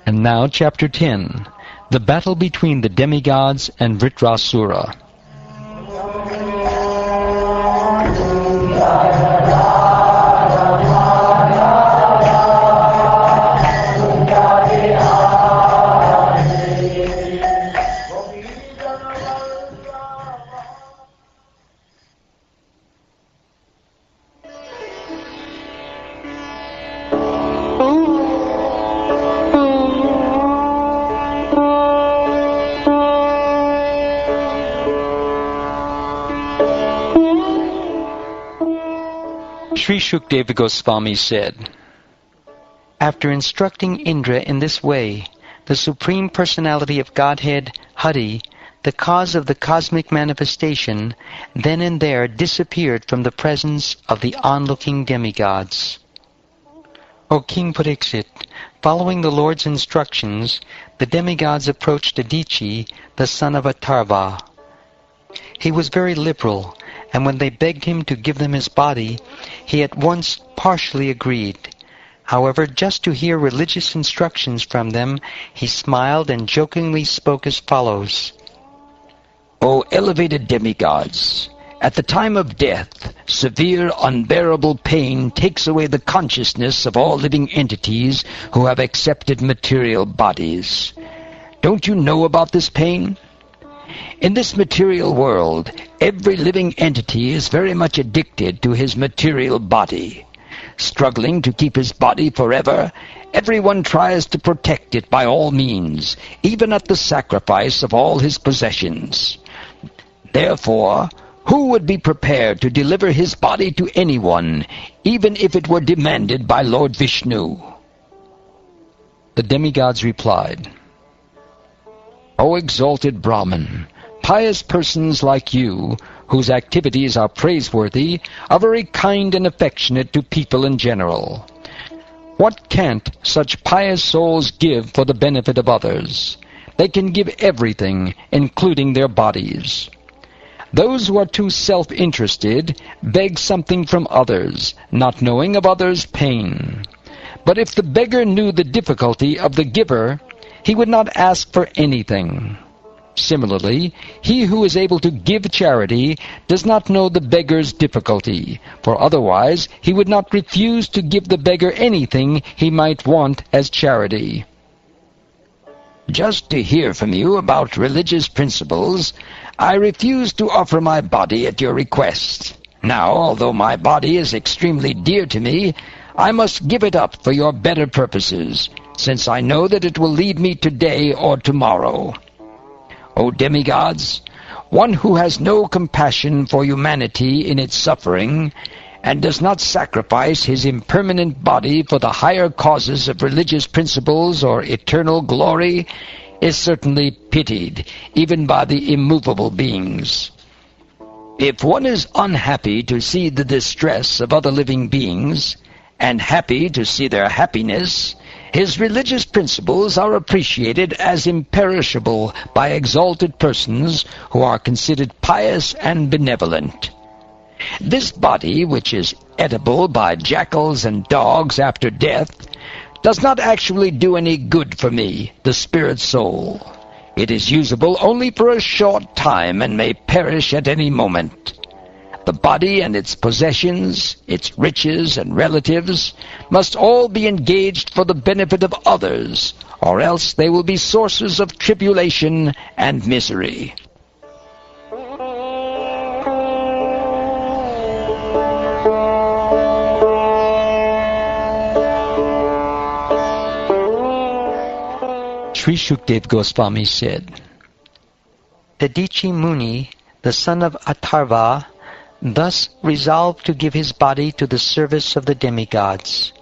And now, Chapter 10, the battle between the demigods and Vrtrasura. Sri Shukdeva Goswami said, after instructing Indra in this way, the Supreme Personality of Godhead, Hari, the cause of the cosmic manifestation, then and there disappeared from the presence of the onlooking demigods. O King Pariksit, following the Lord's instructions, the demigods approached Adichi, the son of Atharva. He was very liberal, and when they begged him to give them his body, he at once partially agreed. However, just to hear religious instructions from them, he smiled and jokingly spoke as follows. O elevated demigods, at the time of death, severe, unbearable pain takes away the consciousness of all living entities who have accepted material bodies. Don't you know about this pain? In this material world, every living entity is very much addicted to his material body. Struggling to keep his body forever, everyone tries to protect it by all means, even at the sacrifice of all his possessions. Therefore, who would be prepared to deliver his body to anyone, even if it were demanded by Lord Vishnu? The demigods replied, O exalted Brahman, pious persons like you, whose activities are praiseworthy, are very kind and affectionate to people in general. What can't such pious souls give for the benefit of others? They can give everything, including their bodies. Those who are too self-interested beg something from others, not knowing of others' pain. But if the beggar knew the difficulty of the giver, he would not ask for anything. Similarly, he who is able to give charity does not know the beggar's difficulty, for otherwise he would not refuse to give the beggar anything he might want as charity. Just to hear from you about religious principles, I refuse to offer my body at your request. Now, although my body is extremely dear to me, I must give it up for your better purposes, since I know that it will lead me today or tomorrow. O demigods, one who has no compassion for humanity in its suffering, and does not sacrifice his impermanent body for the higher causes of religious principles or eternal glory, is certainly pitied, even by the immovable beings. If one is unhappy to see the distress of other living beings, and happy to see their happiness, his religious principles are appreciated as imperishable by exalted persons who are considered pious and benevolent. This body, which is edible by jackals and dogs after death, does not actually do any good for me, the spirit soul. It is usable only for a short time and may perish at any moment. The body and its possessions, its riches and relatives, must all be engaged for the benefit of others, or else they will be sources of tribulation and misery. Sri Shukdev Goswami said, Dadichi Muni, the son of Atharva, thus resolved to give his body to the service of the demigods.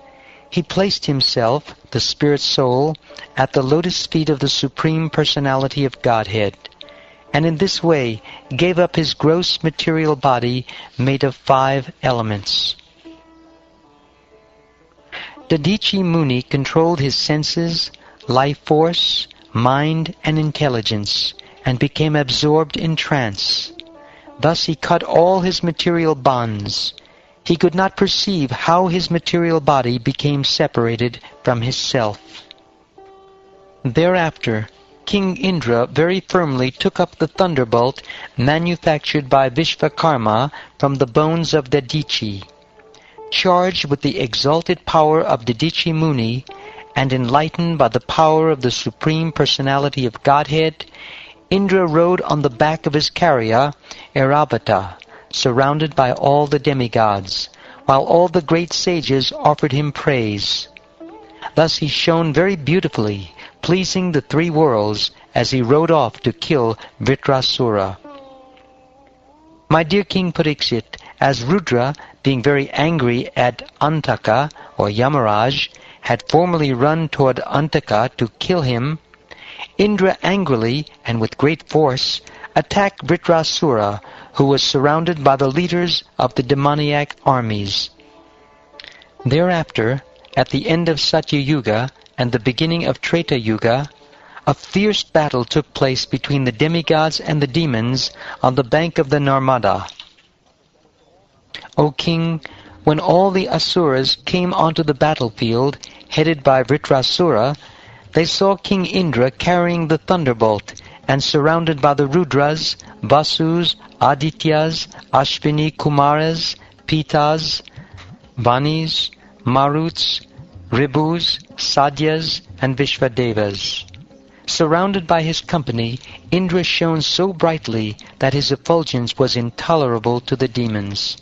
He placed himself, the spirit soul, at the lotus feet of the Supreme Personality of Godhead, and in this way gave up his gross material body made of 5 elements. Dadichi Muni controlled his senses, life force, mind, and intelligence, and became absorbed in trance. Thus he cut all his material bonds. He could not perceive how his material body became separated from his self. Thereafter, King Indra very firmly took up the thunderbolt manufactured by Vishvakarma from the bones of Dadichi. Charged with the exalted power of Dadichi Muni, and enlightened by the power of the Supreme Personality of Godhead, Indra rode on the back of his carrier, Airavata, surrounded by all the demigods, while all the great sages offered him praise. Thus he shone very beautifully, pleasing the three worlds, as he rode off to kill Vrtrasura. My dear King Parikshit, as Rudra, being very angry at Antaka, or Yamaraj, had formerly run toward Antaka to kill him, Indra angrily and with great force attacked Vrtrasura, who was surrounded by the leaders of the demoniac armies. Thereafter, at the end of Satya Yuga and the beginning of Treta Yuga, a fierce battle took place between the demigods and the demons on the bank of the Narmada. O King, when all the Asuras came onto the battlefield, headed by Vrtrasura, they saw King Indra carrying the thunderbolt and surrounded by the Rudras, Vasus, Adityas, Ashvini Kumaras, Pitas, Vanis, Maruts, Ribus, Sadyas, and Vishvadevas. Surrounded by his company, Indra shone so brightly that his effulgence was intolerable to the demons.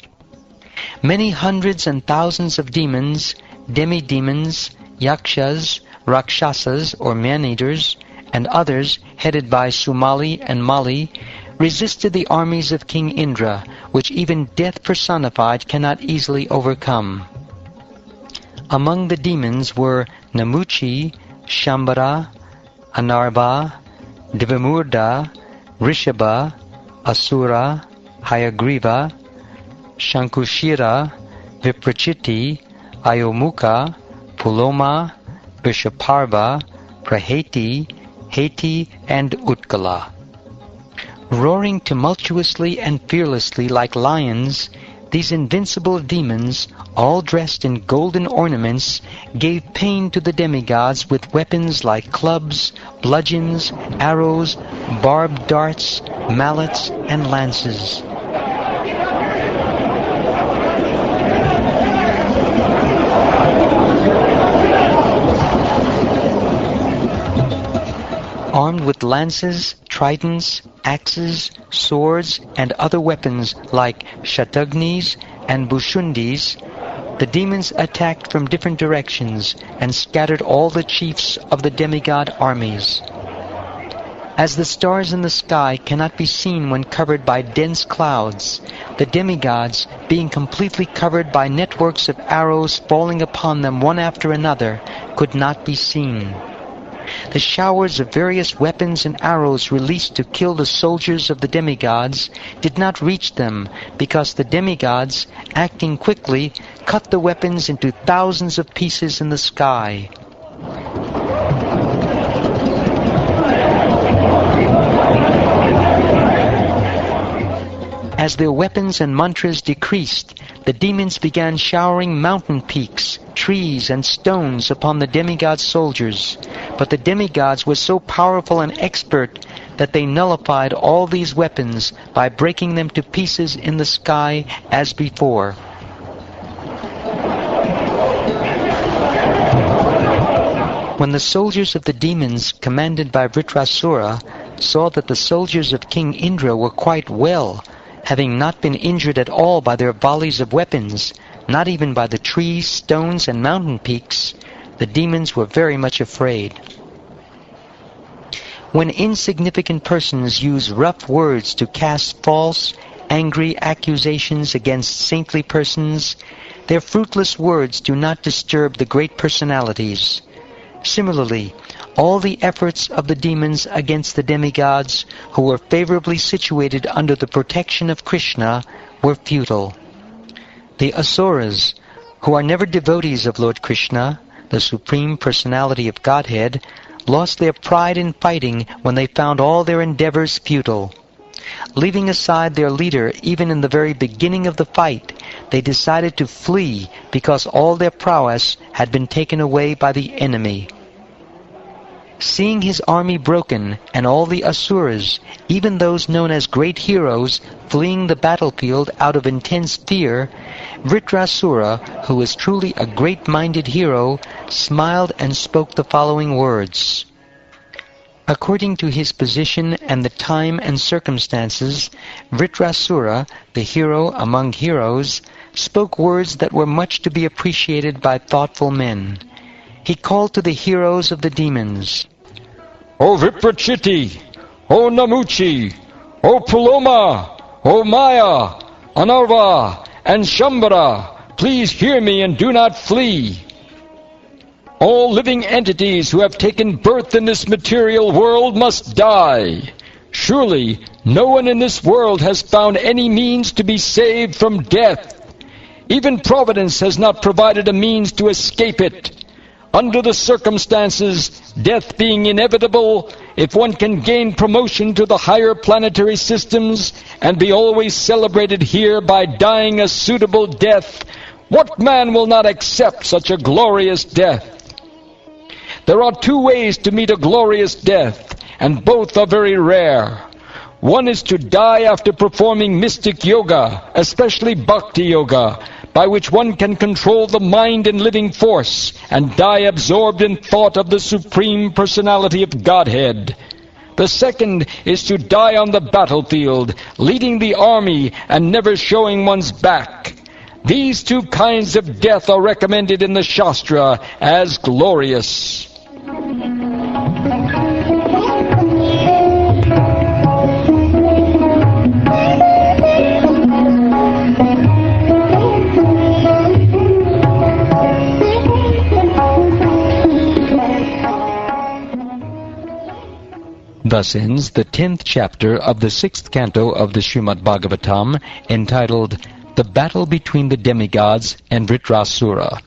Many hundreds and thousands of demons, demi-demons, yakshas, rakshasas or man-eaters, and others, headed by Sumali and Mali, resisted the armies of King Indra, which even death personified cannot easily overcome. Among the demons were Namuchi, Shambhara, Anarva, Divamurda, Rishabha, Asura, Hayagriva, Shankushira, Viprachiti, Ayomukha, Puloma, Vishaparva, Praheti, Heti, and Utkala. Roaring tumultuously and fearlessly like lions, these invincible demons, all dressed in golden ornaments, gave pain to the demigods with weapons like clubs, bludgeons, arrows, barbed darts, mallets, and lances. Armed with lances, tridents, axes, swords, and other weapons like shatagnis and bushundis, the demons attacked from different directions and scattered all the chiefs of the demigod armies. As the stars in the sky cannot be seen when covered by dense clouds, the demigods, being completely covered by networks of arrows falling upon them one after another, could not be seen. The showers of various weapons and arrows released to kill the soldiers of the demigods did not reach them, because the demigods, acting quickly, cut the weapons into thousands of pieces in the sky. As their weapons and mantras decreased, the demons began showering mountain peaks, trees, and stones upon the demigod soldiers. But the demigods were so powerful and expert that they nullified all these weapons by breaking them to pieces in the sky as before. When the soldiers of the demons, commanded by Vrtrasura, saw that the soldiers of King Indra were quite well, having not been injured at all by their volleys of weapons, not even by the trees, stones, and mountain peaks, the demons were very much afraid. When insignificant persons use rough words to cast false, angry accusations against saintly persons, their fruitless words do not disturb the great personalities. Similarly, all the efforts of the demons against the demigods, who were favorably situated under the protection of Krishna, were futile. The Asuras, who are never devotees of Lord Krishna, the Supreme Personality of Godhead, lost their pride in fighting when they found all their endeavors futile. Leaving aside their leader even in the very beginning of the fight, they decided to flee because all their prowess had been taken away by the enemy. Seeing his army broken and all the asuras, even those known as great heroes, fleeing the battlefield out of intense fear, Vrtrasura, who was truly a great-minded hero, smiled and spoke the following words. According to his position and the time and circumstances, Vrtrasura, the hero among heroes, spoke words that were much to be appreciated by thoughtful men. He called to the heroes of the demons, O Viprachiti, O Namuchi, O Puloma, O Maya, Anarva, and Shambhara, please hear me and do not flee. All living entities who have taken birth in this material world must die. Surely no one in this world has found any means to be saved from death. Even Providence has not provided a means to escape it. Under the circumstances, death being inevitable, if one can gain promotion to the higher planetary systems and be always celebrated here by dying a suitable death, what man will not accept such a glorious death? There are two ways to meet a glorious death, and both are very rare. One is to die after performing mystic yoga, especially bhakti yoga, by which one can control the mind and living force, and die absorbed in thought of the Supreme Personality of Godhead. The second is to die on the battlefield, leading the army and never showing one's back. These two kinds of death are recommended in the Shastra as glorious. Thus ends the 10th chapter of the 6th canto of the Srimad Bhagavatam, entitled The Battle Between the Demigods and Vrtrasura.